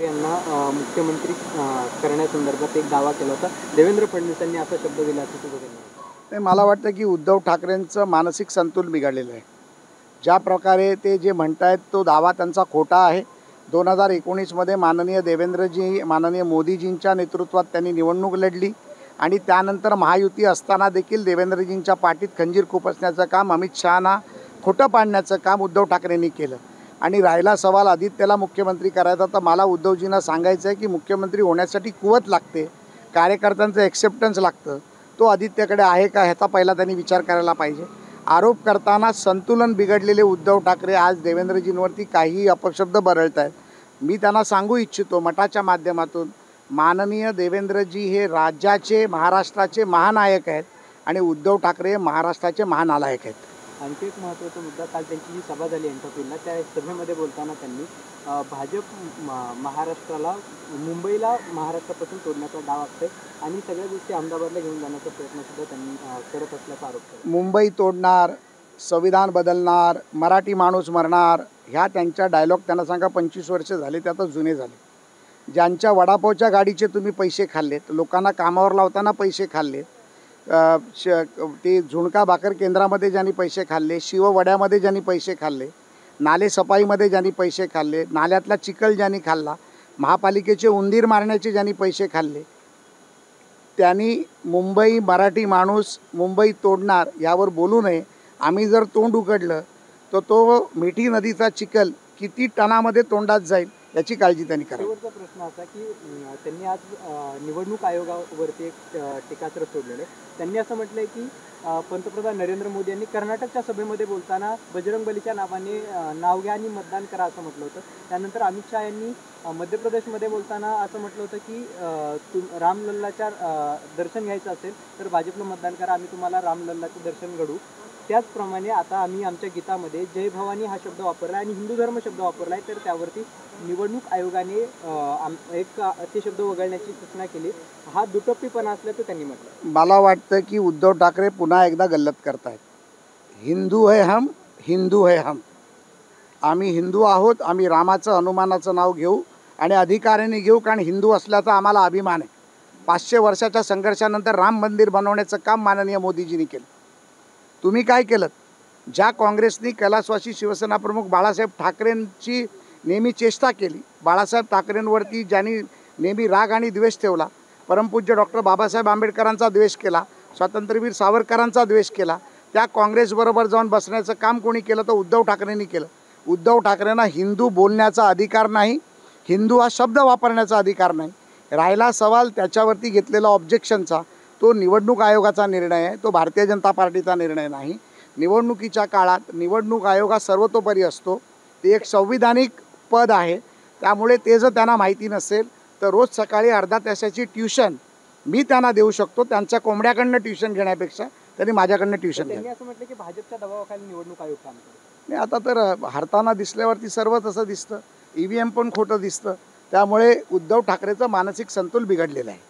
यांना मुख्यमंत्री करण्यासंदर्भात एक दावा केला होता. देवेंद्र फडणवीसांनी असा शब्द दिला असं तुझं म्हणणं आहे? मला वाटतं की उद्धव ठाकरेंचं मानसिक संतुलन बिघडलेलं आहे. ज्या प्रकारे ते जे म्हणतायत तो दावा त्यांचा खोटा आहे. 2019मध्ये माननीय मोदीजींच्या नेतृत्वात त्यांनी निवडणूक लढली आणि त्यानंतर महायुती असताना देखील देवेंद्रजींच्या पाठीत खंजीर खुपसण्याचं काम, अमित शहांना खोटं पाडण्याचं काम उद्धव ठाकरेंनी केलं. आणि राहिला सवाल आदित्यला मुख्यमंत्री करायचा, तर मला उद्धवजींना सांगायचं आहे की मुख्यमंत्री होण्यासाठी कुवत लागते, कार्यकर्त्यांचं ॲक्सेप्टन्स लागतं. तो आदित्यकडे आहे का ह्याचा पहिला त्यांनी विचार करायला पाहिजे. आरोप करताना संतुलन बिघडलेले उद्धव ठाकरे आज देवेंद्रजींवरती काही अपशब्द बरळत आहेत. मी त्यांना सांगू इच्छितो मठाच्या माध्यमातून, माननीय देवेंद्रजी हे राज्याचे, महाराष्ट्राचे महानायक आहेत आणि उद्धव ठाकरे महाराष्ट्राचे महानालायक आहेत. आणखी एक महत्त्वाचा मुद्दा, काल त्यांची जी सभा झाली एंटरप्रिनला, त्या सभेमध्ये बोलताना त्यांनी भाजप महाराष्ट्राला, मुंबईला महाराष्ट्रापासून तोडण्याचा डाव असते आणि सगळ्या गोष्टी अहमदाबादला घेऊन जाण्याचा प्रयत्नसुद्धा त्यांनी करत असल्याचा आरोप केला. मुंबई तोडणार, संविधान बदलणार, मराठी माणूस मरणार, ह्या त्यांच्या डायलॉग त्यांना सांगा 25 वर्ष झाले, ते आता जुने झाले. ज्यांच्या वडापावच्या गाडीचे तुम्ही पैसे खाल्लेत, लोकांना कामावर लावताना पैसे खाल्लेत, ते झुणका भाकर केंद्रामध्ये ज्यांनी पैसे खाल्ले, शिववड्यामध्ये ज्यांनी पैसे खाल्ले, नाले सफाईमध्ये ज्यांनी पैसे खाल्ले, नाल्यातला चिखल ज्यांनी खाल्ला, महापालिकेचे उंदीर मारण्याचे ज्यांनी पैसे खाल्ले, त्यांनी मुंबई, मराठी माणूस मुंबई तोडणार यावर बोलू नये. आम्ही जर तोंड उघडलं तर तो मिठी नदीचा चिखल किती टनामध्ये तोंडात जाईल याची काळजी त्यांनी करावी. शेवटचा प्रश्न असा की त्यांनी आज निवडणूक आयोगावरती एक टीकास्त्र सोडलेलं आहे. त्यांनी असं म्हटलं आहे की पंतप्रधान नरेंद्र मोदी यांनी कर्नाटकच्या सभेमध्ये बोलताना बजरंगबलीच्या नावाने नाव घ्या आणि मतदान करा असं म्हटलं होतं. त्यानंतर अमित शहा यांनी मध्य प्रदेशमध्ये बोलताना असं म्हटलं होतं की रामलल्लाच्या दर्शन घ्यायचं असेल तर भाजपला मतदान करा, आम्ही तुम्हाला रामलल्लाचं दर्शन घडू. त्याचप्रमाणे आता आम्ही आमच्या गीतामध्ये जय भवानी हा शब्द वापरला आणि हिंदू धर्म शब्द वापरला आहे, तर त्यावरती निवडणूक आयोगाने ते शब्द वगळण्याची सूचना केली. हा दुटप्पीपणा असल्याचं त्यांनी म्हटलं. मला वाटतं की उद्धव ठाकरे पुन्हा एकदा गल्लत करतायत. हिंदू है हम, हिंदू है हम. आम्ही हिंदू आहोत. आम्ही रामाचं, हनुमानाचं नाव घेऊ आणि अधिकाराने घेऊ, कारण हिंदू असल्याचा आम्हाला अभिमान आहे. 500 वर्षाच्या संघर्षानंतर राम मंदिर बनवण्याचं काम माननीय मोदीजींनी केलं. तुम्ही काय केलं? ज्या काँग्रेसनी कैलासवासी शिवसेना प्रमुख बाळासाहेब ठाकरेंची नेहमी चेष्टा केली, बाळासाहेब ठाकरेंवरती ज्यांनी नेहमी राग आणि द्वेष ठेवला, परमपूज्य डॉक्टर बाबासाहेब आंबेडकरांचा द्वेष केला, स्वातंत्र्यवीर सावरकरांचा द्वेष केला, त्या काँग्रेसबरोबर जाऊन बसण्याचं काम कोणी केलं? तर उद्धव ठाकरेंनी केलं. उद्धव ठाकरेंना हिंदू बोलण्याचा अधिकार नाही, हिंदू हा शब्द वापरण्याचा अधिकार नाही. राहिला सवाल त्याच्यावरती घेतलेला ऑब्जेक्शनचा, तो निवडणूक आयोगाचा निर्णय आहे, तो भारतीय जनता पार्टीचा निर्णय नाही. निवडणुकीच्या काळात निवडणूक आयोग हा सर्वतोपरी असतो. ते एक संविधानिक पद आहे. त्यामुळे ते जर त्यांना माहिती नसेल तर रोज सकाळी अर्धा तासाची ट्युशन मी त्यांना देऊ शकतो. त्यांच्या कोंबड्याकडनं ट्युशन घेण्यापेक्षा त्यांनी माझ्याकडनं ट्युशन घ्या. त्यांनी असं म्हटलं की भाजपच्या दबावाखाली निवडणूक आयोग काम करतो. नाही, आता तर हरताना दिसल्यावरती सर्व तसं दिसतं. EVM पण खोटं दिसतं. त्यामुळे उद्धव ठाकरेचं मानसिक संतुलन बिघडलेलं आहे.